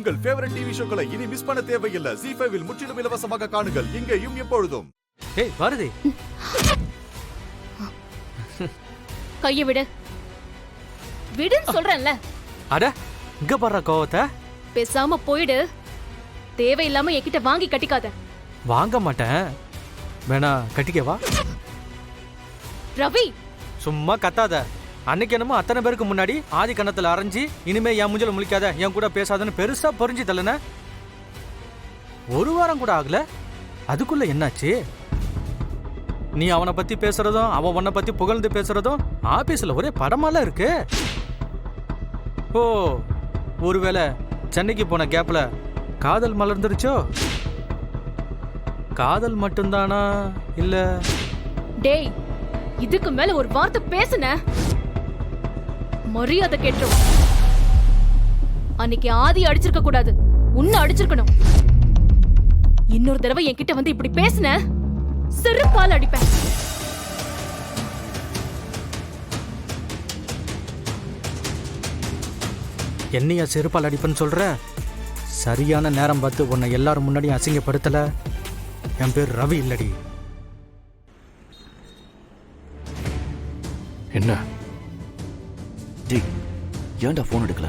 உங்கள் favourite TV ஷோக்களை இனி miss பண்ண தேவையில்லை. ZEE5 இல் முற்றிலும் இலவசமாக காணுங்கள். இங்கேயும் எப்பொழுதும். ஏய் பாரதி, கையை விடு. விடுன்னு சொல்றேன்ல. அட இங்க பாரு கோவத்தை. பேசாம போயிடு. தேவையில்லாம என்கிட்ட வாங்கி கட்டிக்காத. வாங்க மாட்டேன். வேணா கட்டிக்கவா? ரவி, சும்மா கத்தாத. அன்னைக்கு என்னமோ அத்தனை பேருக்கு முன்னாடி ஆதி கணத்துல அரைஞ்சி இனிமே என் முஞ்சல முழிக்காத, என் கூட பேசாதன்னு பெருசா பொறிஞ்சு தள்ளன. ஒரு வாரம் கூட ஆகல, அதுக்குள்ள என்னாச்சு? நீ அவனை பத்தி பேசுறதும் அவன் உன்னை பத்தி புகழ்ந்து பேசுறதும் ஆபீஸ்ல ஒரே படமால இருக்கு. ஓ, ஒருவேளை சென்னைக்கு போன கேப்ல காதல் மலர்ந்துருச்சோ? காதல் மட்டும்தானா இல்ல? டேய், இதுக்கு மேல ஒரு வார்த்தை பேசுன மரியாதை கேட்டுரும். அன்னைக்கு ஆதி அடிச்சிருக்க கூடாது, உன்னை அடிச்சிருக்கணும். இன்னொரு தடவை என்கிட்ட வந்து இப்படி பேசுன செருப்பால் அடிப்பேன். என்னையா செருப்பால் அடிப்பேன்னு சொல்ற? சரியான நேரம் பார்த்து உன்னை எல்லாரும் முன்னாடியும் அசிங்கப்படுத்தல. என் பேர் ரவி இல்லடி. என்ன டி, ஏன்டா போன் எடுக்கல?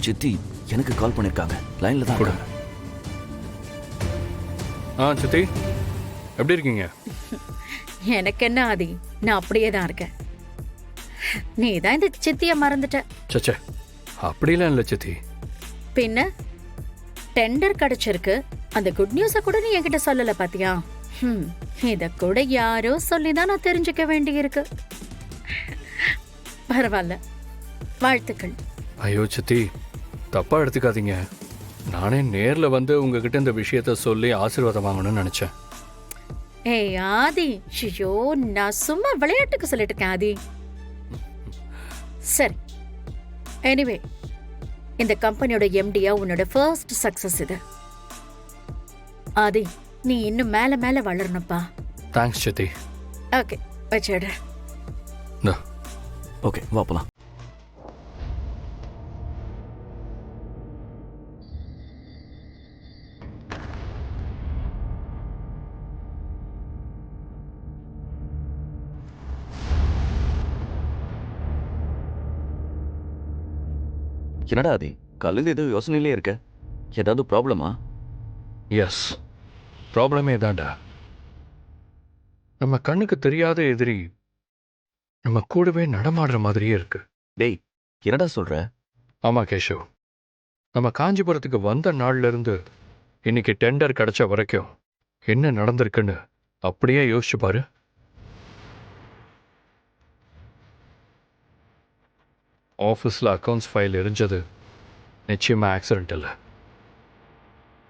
சித்தி எனக்கு கால் பண்ணிருக்காங்க, லைன்ல தான் இருக்காங்க. சித்தி எப்படி இருக்கீங்க? எனக்கு என்ன ஆதி, நான் அப்படியே தான் இருக்கேன். நீ தான் இந்த சித்திய மறந்துட்ட. சச்சே, அப்படிலாம் இல்லை சித்தி. பின்ன டெண்டர் கிடைச்சிருக்கு, அந்த குட் நியூஸ கூட நீ என்கிட்ட சொல்லல பாத்தியா? இத கூட யாரோ சொல்லிதான் நான் தெரிஞ்சுக்க வேண்டி இருக்கு. பரவாயில்ல, வாழ்த்துக்கள். ஐயோ சித்தி, தப்பா எடுத்துக்காதீங்க. நானே நேர்ல வந்து உங்ககிட்ட இந்த விஷயத்த சொல்லி ஆசீர்வாதம் வாங்கணும்னு நினைச்சேன். ஏய் ஆதி, ஐயோ நான் சும்மா விளையாட்டுக்கு சொல்லிட்டு இருக்கேன் ஆதி. சரி, எனிவே இந்த கம்பெனியோட எம்டியா உன்னோட ஃபர்ஸ்ட் சக்சஸ் இது. ஆதி, நீ இன்னும் மேல மேல வளரணும்ப்பா. தேங்க்ஸ் சித்தி. ஓகே, வச்சிடு. ஓகே, வா போலாம். என்னடா ஆதி, காலையில் ஏதோ யோசனையிலே இருக்க? ஏதாவது ப்ராப்ளமா? எஸ், ப்ராப்ளமே தான்டா. நம்ம கண்ணுக்கு தெரியாத எதிரி நம்ம கூடவே நடமாடுற மாதிரியே இருக்கு. டேய், என்னடா சொல்ற? ஆமா கேஷவ், நம்ம காஞ்சிபுரத்துக்கு வந்த நாள்ல இருந்து இன்னைக்கு டெண்டர் கிடைச்ச வரைக்கும் என்ன நடந்திருக்குன்னு அப்படியே யோசிச்சு பாரு. ஆஃபீஸில் அக்கௌண்ட்ஸ் ஃபைல் எரிஞ்சது நிச்சயமாக ஆக்சிடென்ட் இல்லை.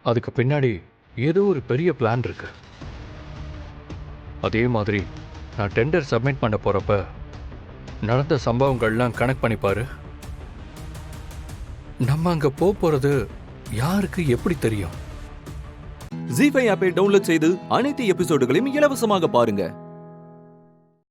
அதுக்கு பின்னாடி ஏதோ ஒரு பெரிய பிளான் இருக்கு. அதே மாதிரி நான் டெண்டர் சப்மிட் பண்ண போகிறப்ப நடந்த சம்பவங்கள்லாம் கனெக்ட் பண்ணிப்பாரு. நம்ம அங்கே போகிறது யாருக்கு எப்படி தெரியும்? ZEE5 ஆப்பை டவுன்லோட் செய்து அனைத்து எபிசோடுகளையும் இலவசமாக பாருங்க.